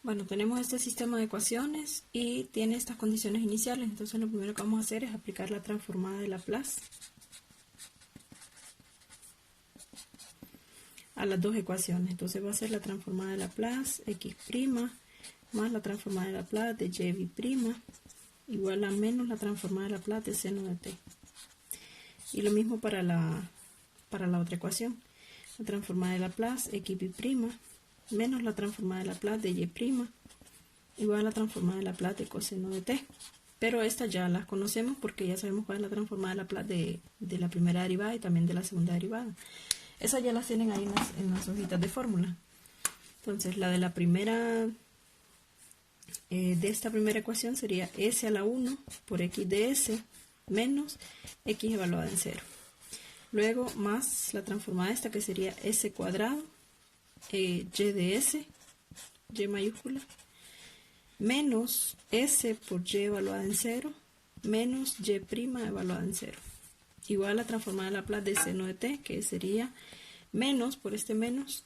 Bueno, tenemos este sistema de ecuaciones y tiene estas condiciones iniciales. Entonces lo primero que vamos a hacer es aplicar la transformada de Laplace a las dos ecuaciones. Entonces va a ser la transformada de Laplace x' más la transformada de Laplace de y' igual a menos la transformada de Laplace de seno de t. Y lo mismo para la otra ecuación. La transformada de Laplace x' menos la transformada de Laplace de y' igual a la transformada de Laplace de coseno de t. Pero estas ya las conocemos porque ya sabemos cuál es la transformada de Laplace de la primera derivada y también de la segunda derivada. Esas ya las tienen ahí en las hojitas de fórmula. Entonces la de la primera, de esta primera ecuación sería s a la 1 por x de s menos x evaluada en 0. Luego más la transformada esta que sería s cuadrado, y de s, y mayúscula, menos s por y evaluada en 0, menos y' evaluada en 0. Igual a la transformada de Laplace de seno de t, que sería menos, por este menos,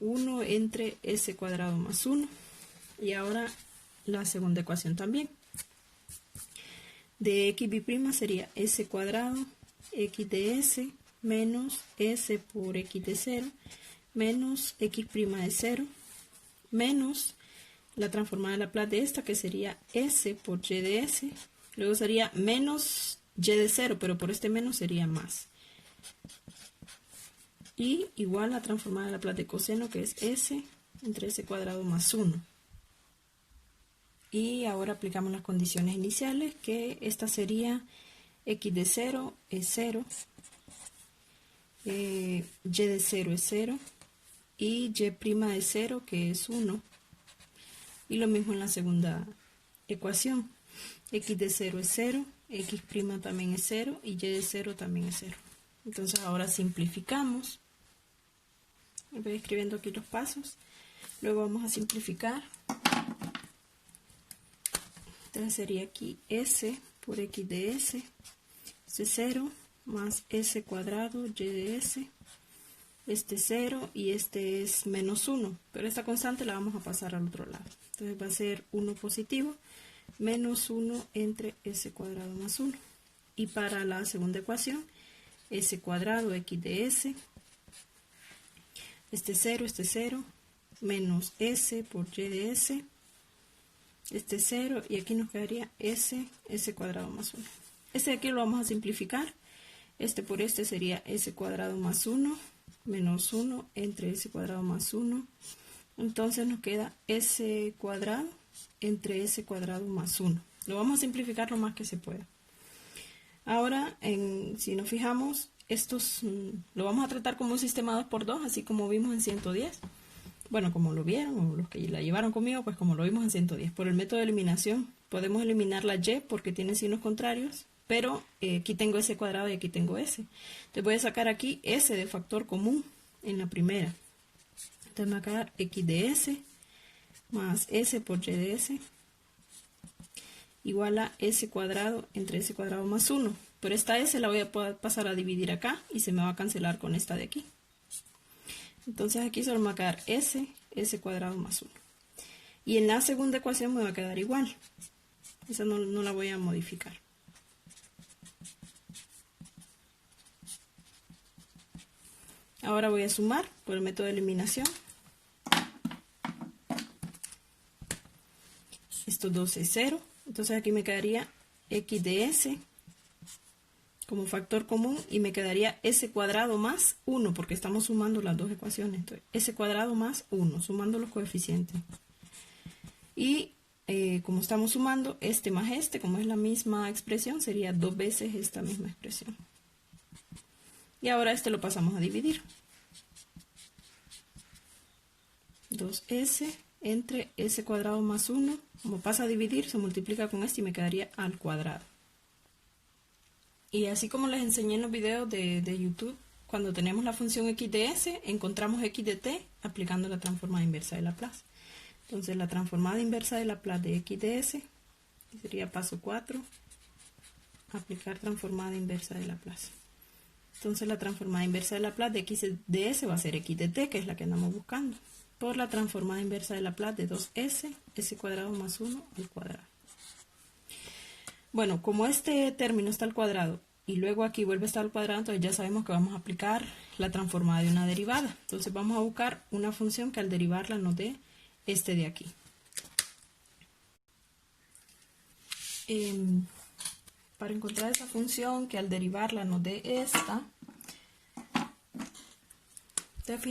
1 entre s cuadrado más 1. Y ahora la segunda ecuación también. De x' sería s cuadrado, x de s, menos s por x de 0, menos x' de 0, menos la transformada de Laplace de esta, que sería s por y de s. Luego sería menos y de 0, pero por este menos sería más. Y igual la transformada de Laplace de coseno, que es s entre s cuadrado más 1. Y ahora aplicamos las condiciones iniciales, que esta sería x de 0 es 0, y de 0 es 0, y y' de 0, que es 1. Y lo mismo en la segunda ecuación. X de 0 es 0, x' también es 0, y y de 0 también es 0. Entonces ahora simplificamos. Voy escribiendo aquí los pasos. Luego vamos a simplificar. Entonces sería aquí s por x de s, este 0, más s cuadrado, y de s, este 0 y este es menos 1. Pero esta constante la vamos a pasar al otro lado. Entonces va a ser 1 positivo, menos 1 entre s cuadrado más 1. Y para la segunda ecuación, s cuadrado, x de s, este 0, menos s por y de s, este 0, y aquí nos quedaría s cuadrado más 1. Este de aquí lo vamos a simplificar. Este por este sería s cuadrado más 1, menos 1 entre s cuadrado más 1. Entonces nos queda s cuadrado entre s cuadrado más 1. Lo vamos a simplificar lo más que se pueda. Ahora, si nos fijamos, estos lo vamos a tratar como un sistema 2×2, así como vimos en 110. Bueno, como lo vieron, o los que la llevaron conmigo, pues como lo vimos en 110. Por el método de eliminación, podemos eliminar la y porque tiene signos contrarios, pero aquí tengo s cuadrado y aquí tengo s. Entonces voy a sacar aquí s de factor común en la primera. Entonces me va a quedar x de s más s por y de s igual a s cuadrado entre s cuadrado más 1. Pero esta s la voy a pasar a dividir acá y se me va a cancelar con esta de aquí. Entonces aquí solo me va a quedar s cuadrado más 1. Y en la segunda ecuación me va a quedar igual. Esa no la voy a modificar. Ahora voy a sumar por el método de eliminación. Estos dos es 0. Entonces aquí me quedaría x de s como factor común y me quedaría s cuadrado más 1 porque estamos sumando las dos ecuaciones. Entonces, s cuadrado más 1, sumando los coeficientes. Y como estamos sumando este más este, como es la misma expresión, sería 2 veces esta misma expresión. Y ahora este lo pasamos a dividir. 2s entre s cuadrado más 1, como pasa a dividir, se multiplica con este y me quedaría al cuadrado. Y así como les enseñé en los videos de YouTube, cuando tenemos la función x de s, encontramos x de t aplicando la transformada inversa de Laplace. Entonces la transformada inversa de Laplace de x de s, sería paso 4, aplicar transformada inversa de Laplace. Entonces la transformada inversa de Laplace de x de s va a ser x de t, que es la que andamos buscando. por la transformada inversa de Laplace de 2s, s cuadrado más 1 al cuadrado. Bueno, como este término está al cuadrado y luego aquí vuelve a estar al cuadrado, entonces ya sabemos que vamos a aplicar la transformada de una derivada. Entonces vamos a buscar una función que al derivarla nos dé este de aquí. Para encontrar esa función que al derivarla nos dé esta, entonces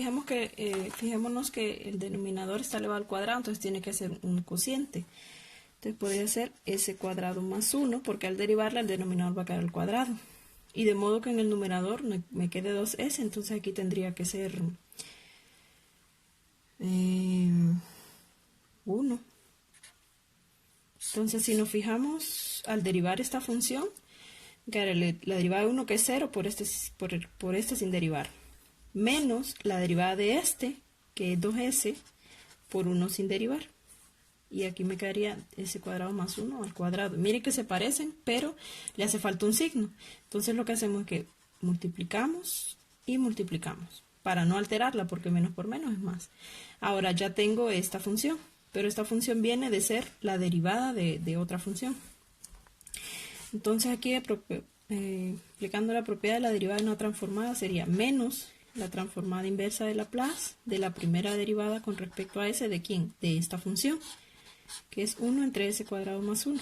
fijémonos que el denominador está elevado al cuadrado, entonces tiene que ser un cociente. Entonces podría ser s cuadrado más 1, porque al derivarla el denominador va a quedar al cuadrado. Y de modo que en el numerador me quede 2s, entonces aquí tendría que ser 1. Entonces si nos fijamos al derivar esta función, quedará la derivada de 1 que es 0 por este sin derivar, menos la derivada de este, que es 2s, por 1 sin derivar. Y aquí me quedaría s cuadrado más 1 al cuadrado. Miren que se parecen, pero le hace falta un signo. Entonces lo que hacemos es que multiplicamos y multiplicamos, para no alterarla, porque menos por menos es más. Ahora ya tengo esta función, pero esta función viene de ser la derivada de otra función. Entonces aquí aplicando la propiedad de la derivada de una transformada sería menos la transformada inversa de Laplace de la primera derivada con respecto a s de ¿quién? De esta función, que es 1 entre s cuadrado más 1.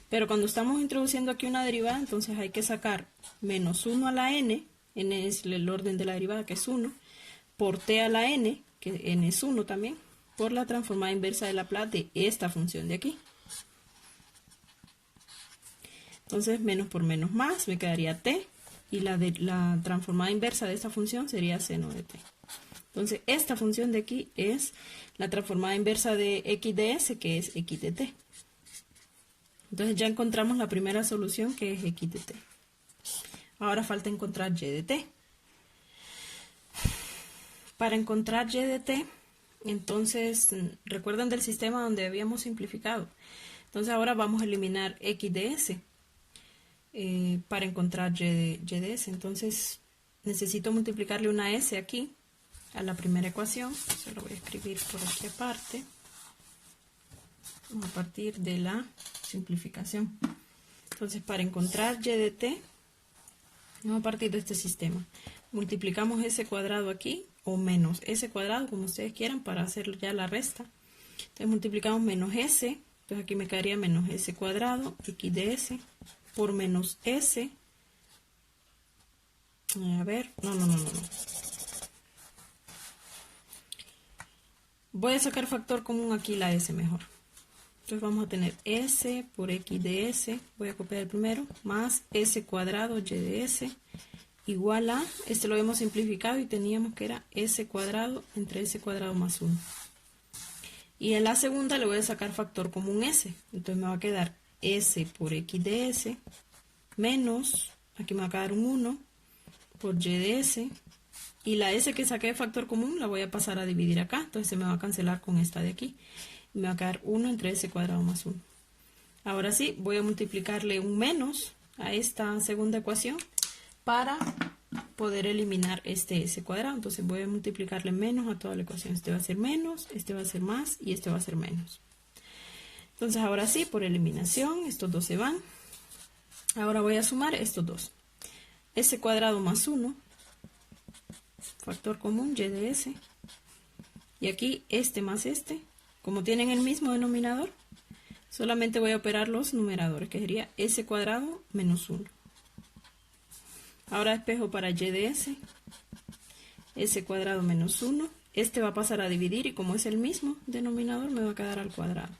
Pero cuando estamos introduciendo aquí una derivada, entonces hay que sacar menos 1 a la n es el orden de la derivada, que es 1, por t a la n, que n es 1 también, por la transformada inversa de Laplace de esta función de aquí. Entonces menos por menos más, me quedaría t, y la transformada inversa de esta función sería seno de t. Entonces esta función de aquí es la transformada inversa de x de s, que es x de t. Entonces ya encontramos la primera solución, que es x de t. Ahora falta encontrar y de t. Para encontrar y de t, entonces recuerdan del sistema donde habíamos simplificado. Entonces ahora vamos a eliminar x de s para encontrar y de s. Entonces necesito multiplicarle una s aquí a la primera ecuación. Se lo voy a escribir por aquí aparte, a partir de la simplificación. Entonces para encontrar y de t, vamos a partir de este sistema. Multiplicamos s cuadrado aquí, o menos s cuadrado, como ustedes quieran, para hacer ya la resta. Entonces multiplicamos menos s, entonces aquí me quedaría menos s cuadrado, x de s, por menos s. A ver, no. Voy a sacar factor común aquí, la s mejor. Entonces vamos a tener s por x de s, voy a copiar el primero, más s cuadrado y de s, igual a, este lo hemos simplificado y teníamos que era s cuadrado entre s cuadrado más 1. Y en la segunda le voy a sacar factor común s, entonces me va a quedar s por x de s, menos, aquí me va a quedar un 1, por y de s, y la s que saqué de factor común la voy a pasar a dividir acá, entonces se me va a cancelar con esta de aquí, y me va a quedar 1 entre s cuadrado más 1. Ahora sí, voy a multiplicarle un menos a esta segunda ecuación para poder eliminar este s cuadrado. Entonces voy a multiplicarle menos a toda la ecuación. Este va a ser menos, este va a ser más y este va a ser menos. Entonces ahora sí, por eliminación, estos dos se van. Ahora voy a sumar estos dos. S cuadrado más 1, factor común, y de s. Y aquí este más este, como tienen el mismo denominador, solamente voy a operar los numeradores, que sería s cuadrado menos 1. Ahora despejo para y de s, s cuadrado menos 1. Este va a pasar a dividir y como es el mismo denominador, me va a quedar al cuadrado.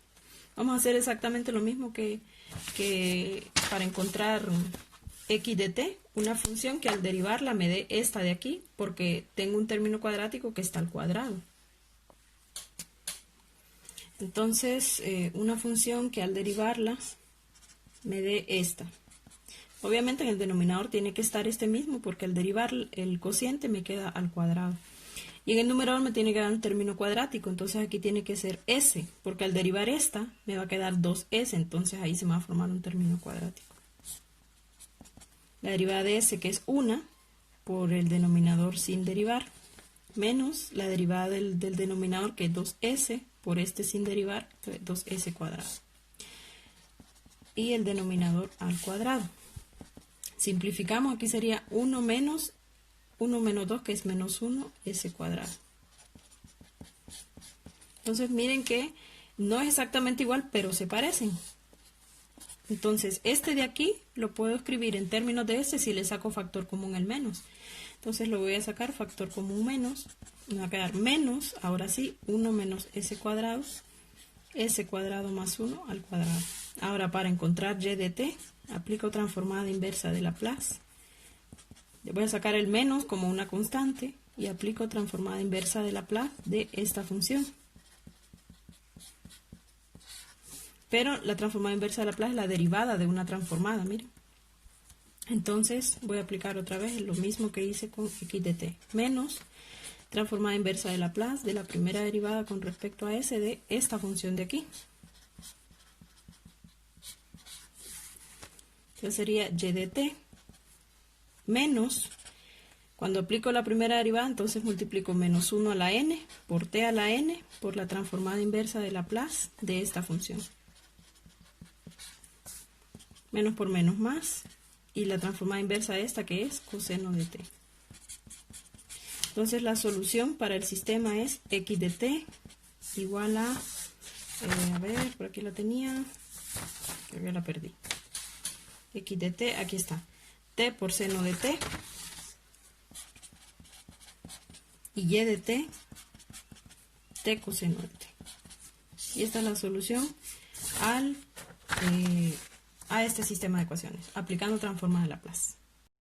Vamos a hacer exactamente lo mismo que para encontrar x de t, una función que al derivarla me dé esta de aquí, porque tengo un término cuadrático que está al cuadrado. Entonces, una función que al derivarla me dé esta. Obviamente en el denominador tiene que estar este mismo, porque al derivar el cociente me queda al cuadrado. Y en el numerador me tiene que dar un término cuadrático, entonces aquí tiene que ser s, porque al derivar esta me va a quedar 2s, entonces ahí se me va a formar un término cuadrático. La derivada de s, que es 1, por el denominador sin derivar, menos la derivada del denominador, que es 2s, por este sin derivar, 2s cuadrado. Y el denominador al cuadrado. Simplificamos, aquí sería 1 menos 2, que es menos 1, s cuadrado. Entonces miren que no es exactamente igual, pero se parecen. Entonces este de aquí lo puedo escribir en términos de este si le saco factor común el menos. Entonces lo voy a sacar factor común menos. Me va a quedar menos, ahora sí, 1 menos s cuadrado más 1 al cuadrado. Ahora para encontrar y de t, aplico transformada inversa de Laplace. Voy a sacar el menos como una constante y aplico transformada inversa de Laplace de esta función. Pero la transformada inversa de Laplace es la derivada de una transformada, miren. Entonces voy a aplicar otra vez lo mismo que hice con x de t, menos transformada inversa de Laplace de la primera derivada con respecto a s de esta función de aquí. Entonces sería y de t menos, cuando aplico la primera derivada, entonces multiplico menos 1 a la n por t a la n por la transformada inversa de Laplace de esta función. Menos por menos más, y la transformada inversa de esta, que es coseno de t. Entonces la solución para el sistema es x de t igual a ver, por aquí la tenía, creo que la perdí. X de t, aquí está, t por seno de t, y y de t, t coseno de t. Y esta es la solución a este sistema de ecuaciones, aplicando transformada de Laplace.